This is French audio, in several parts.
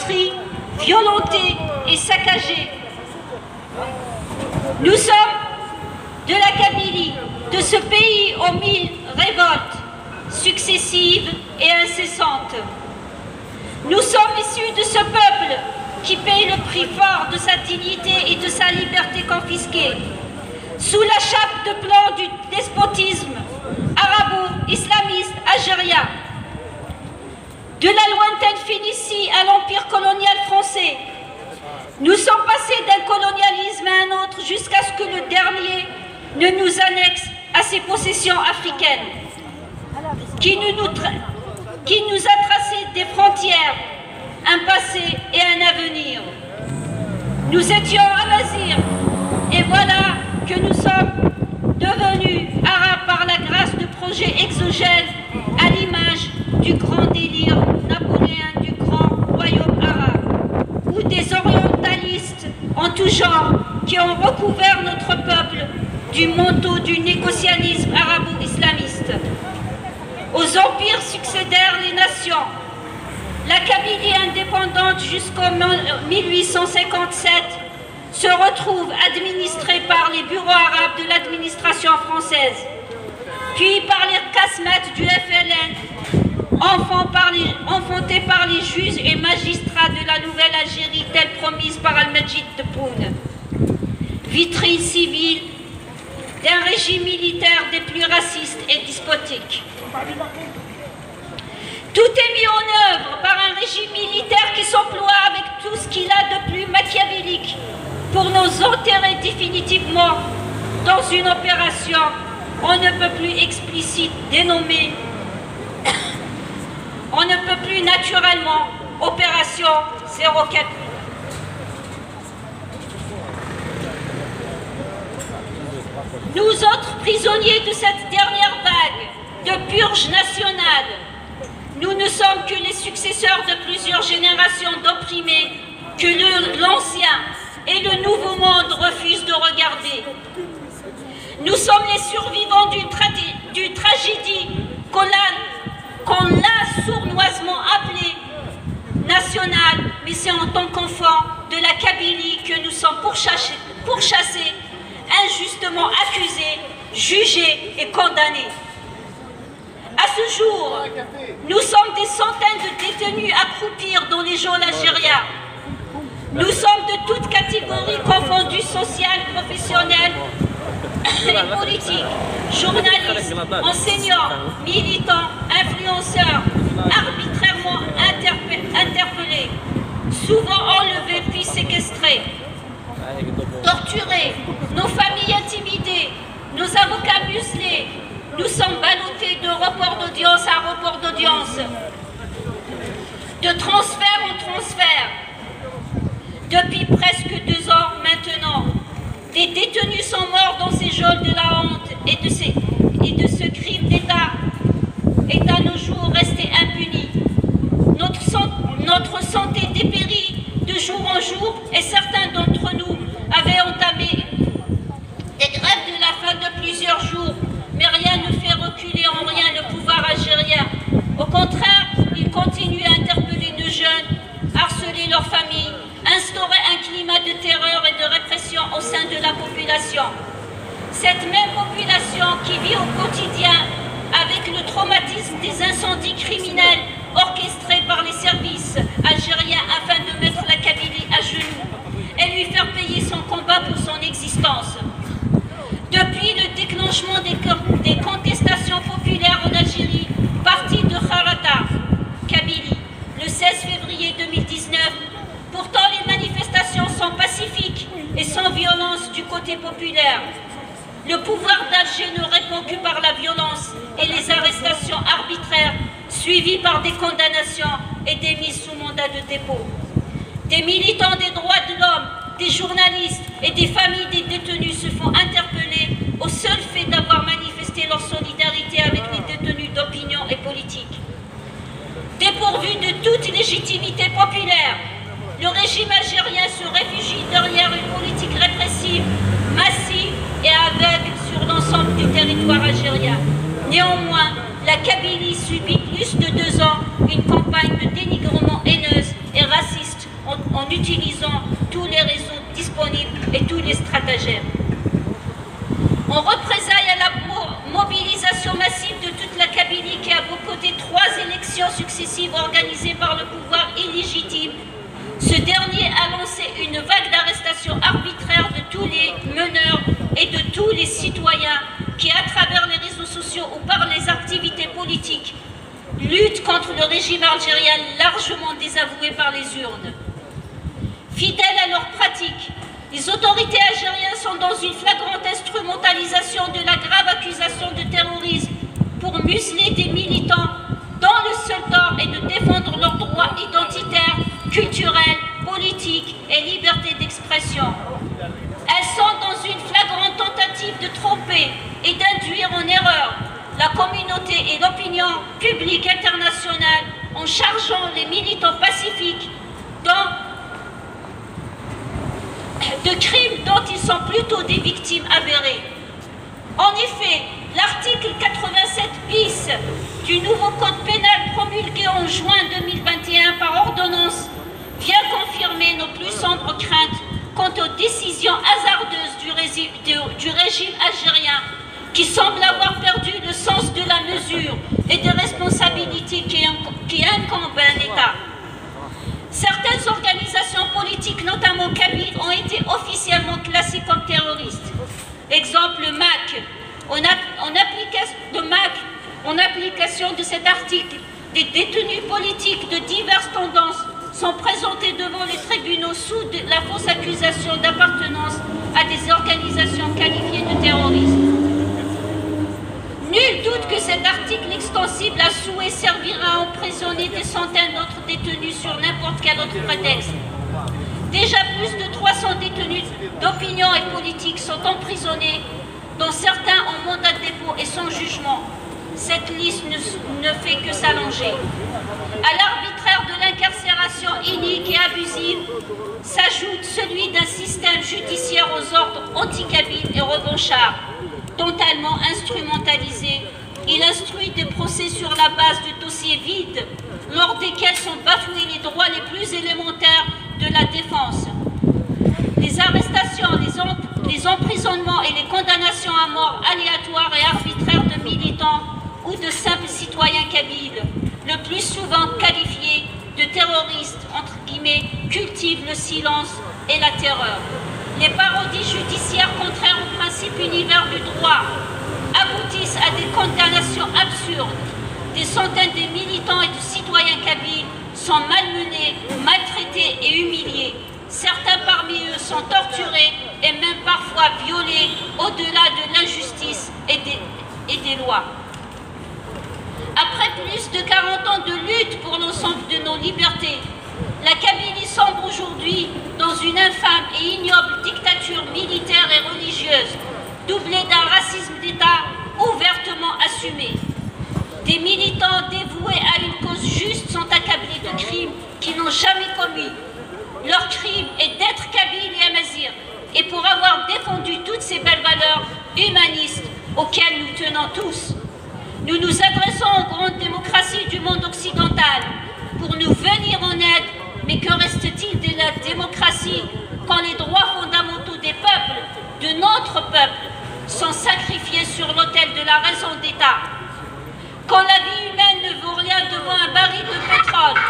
meurtris, violentés et saccagés. Nous sommes de la Kabylie, de ce pays aux mille révoltes successives et incessantes. Nous sommes issus de ce peuple qui paye le prix fort de sa dignité et de sa liberté confisquée, sous la chape de plomb du despotisme arabo-islamiste algérien. De la lointaine Phénicie à l'empire colonial français, nous sommes passés d'un colonialisme à un autre jusqu'à ce que le dernier ne nous annexe à ses possessions africaines, qui nous a tracé des frontières, un passé et un avenir. Nous étions amazigh, et voilà que nous sommes devenus arabes par la grâce de projets exogènes à l'image du grand délire napoléen du grand royaume arabe, ou des orientalistes en tout genre qui ont recouvert notre peuple du manteau du négocianisme arabo-islamiste. Aux empires succédèrent les nations. La Kabylie indépendante jusqu'en 1857 se retrouve administrée par les bureaux arabes de l'administration française, puis par les kasmates du FLN, enfantés par les juges et magistrats de la nouvelle Algérie telle promise par Al-Majid Tebboune. Vitrine civile d'un régime militaire des plus racistes et despotiques. Tout est mis en œuvre par un régime militaire qui s'emploie avec tout ce qu'il a de plus machiavélique pour nous enterrer définitivement dans une opération on ne peut plus explicite dénommée, on ne peut plus naturellement opération 04. Nous autres prisonniers de cette dernière vague de purge nationale, nous ne sommes que les successeurs de plusieurs générations d'opprimés que l'ancien et le nouveau monde refusent de regarder. Nous sommes les survivants d'une tragédie qu'on l'a sournoisement appelée nationale, mais c'est en tant qu'enfants de la Kabylie que nous sommes pourchassés, injustement accusés, jugés et condamnés. À ce jour, nous sommes des centaines de détenus à croupir dans les geôles algériens. Nous sommes de toutes catégories confondues, sociales, professionnelles et politiques, journalistes, enseignants, militants, influenceurs, arbitrairement interpellés, souvent enlevés puis séquestrés, torturés, nos familles intimidées, nos avocats muselés. Nous sommes ballottés de report d'audience à report d'audience, de transfert en transfert. Depuis presque 2 ans maintenant, des détenus sont morts dans ces geôles de la honte et de ce crime d'État est à nos jours resté impuni. Notre santé dépérit de jour en jour et certains d'entre nous avaient entamé des grèves de la faim de plusieurs jours, mais rien ne fait reculer en rien le pouvoir algérien. Au contraire, il continue à interpeller de jeunes, harceler leurs familles, instaurer un climat de terreur et de répression au sein de la population. Cette même population qui vit au quotidien avec le traumatisme des incendies criminels orchestrés par les services algériens afin de mettre la Kabylie à genoux et lui faire payer son combat pour son existence. Depuis le déclenchement des contestations populaires en Algérie, partie de Kharata, Kabylie, le 16 février 2019, pourtant les manifestations sont pacifiques et sans violence du côté populaire. Le pouvoir d'Alger ne répond que par la violence et les arrestations arbitraires, suivies par des condamnations et des mises sous mandat de dépôt. Des militants des droits de l'homme, des journalistes et des familles des détenus se font interpeller au seul fait d'avoir manifesté leur solidarité avec les détenus d'opinion et politique. Dépourvu de toute légitimité populaire, le régime algérien se réfugie derrière une politique répressive, massive et aveugle sur l'ensemble du territoire algérien. Néanmoins, la Kabylie subit plus de 2 ans une campagne de dénigrement haineuse et raciste utilisant tous les réseaux disponibles et tous les stratagèmes. En représailles à la mobilisation massive de toute la Kabylie qui a boycotté 3 élections successives organisées par le pouvoir illégitime, ce dernier a lancé une vague d'arrestations arbitraires de tous les meneurs et de tous les citoyens qui, à travers les réseaux sociaux ou par les activités politiques, luttent contre le régime algérien largement désavoué par les urnes. Fidèles à leurs pratiques, les autorités algériennes sont dans une flagrante instrumentalisation de la grave accusation de terrorisme pour museler des militants dont le seul tort est de défendre leurs droits identitaires, culturels, politiques et liberté d'expression. Elles sont dans une flagrante tentative de tromper et d'induire en erreur la communauté et l'opinion publique internationale en chargeant les militants pacifiques de crimes dont ils sont plutôt des victimes avérées. En effet, l'article 87 bis du nouveau code pénal promulgué en juin 2021 par ordonnance vient confirmer nos plus sombres craintes quant aux décisions hasardeuses du régime algérien qui semble avoir perdu le sens de la mesure et des responsabilités qui incombent à l'État. Certaines organisations politiques, notamment kabyles, ont été officiellement classées comme terroristes. Exemple MAC. En application de cet article, des détenus politiques de diverses tendances sont présentés devant les tribunaux sous la fausse accusation d'appartenance à des organisations qualifiées de terroristes. Nul doute que cet article extensible à souhait servira à emprisonner des centaines d'autres détenus sur n'importe quel autre prétexte. Déjà plus de 300 détenus d'opinion et politique sont emprisonnés, dont certains en mandat de dépôt et sans jugement. Cette liste ne fait que s'allonger. À l'arbitraire de l'incarcération inique et abusive s'ajoute celui d'un système judiciaire aux ordres anti-kabyles et revanchards. Totalement instrumentalisé, il instruit des procès sur la base de dossiers vides, lors desquels sont bafoués les droits les plus élémentaires de la défense. Les arrestations, les emprisonnements et les condamnations à mort aléatoires et arbitraires de militants ou de simples citoyens kabyles, le plus souvent qualifiés de terroristes, entre guillemets, cultivent le silence et la terreur. Les parodies judiciaires contraires aux principes univers du droit aboutissent à des condamnations absurdes. Des centaines de militants et de citoyens kabyles sont malmenés, maltraités et humiliés. Certains parmi eux sont torturés et même parfois violés au-delà de l'injustice et des lois. Après plus de 40 ans de lutte pour l'ensemble de nos libertés, la Kabylie sombre aujourd'hui dans une infâme et ignoble dictature militaire et religieuse, doublée d'un racisme d'État ouvertement assumé. Des militants dévoués à une cause juste sont accablés de crimes qu'ils n'ont jamais commis. Leur crime est d'être kabyle et amazir, et pour avoir défendu toutes ces belles valeurs humanistes auxquelles nous tenons tous. Nous nous adressons aux grandes démocraties du monde occidental pour nous venir en aide, mais que reste-t-il de la démocratie quand les droits fondamentaux des peuples, de notre peuple, sont sacrifiés sur l'autel de la raison d'État? Quand la vie humaine ne vaut rien devant un baril de pétrole,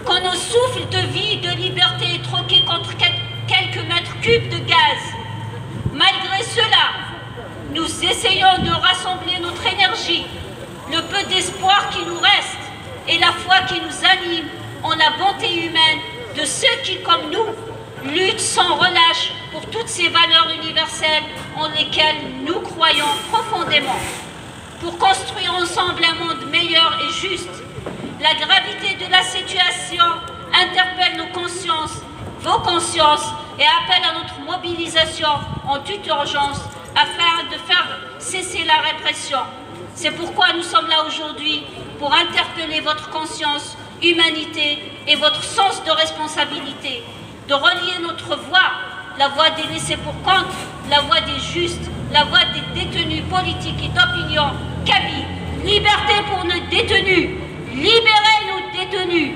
quand nos souffles de vie, de liberté est troqué contre quelques mètres cubes de gaz, malgré cela, nous essayons de rassembler notre énergie, le peu d'espoir qui nous reste et la foi qui nous anime en la bonté humaine de ceux qui, comme nous, luttent sans relâche pour toutes ces valeurs universelles en lesquelles nous croyons profondément. Pour construire ensemble un monde meilleur et juste, la gravité de la situation interpelle nos consciences, vos consciences, et appelle à notre mobilisation en toute urgence afin de faire cesser la répression. C'est pourquoi nous sommes là aujourd'hui, pour interpeller votre conscience, humanité et votre sens de responsabilité, de relier notre voix, la voix des laissés-pour-compte, la voix des justes, la voix des détenus politiques et d'opinion kabyles. Liberté pour nos détenus, libérez nos détenus.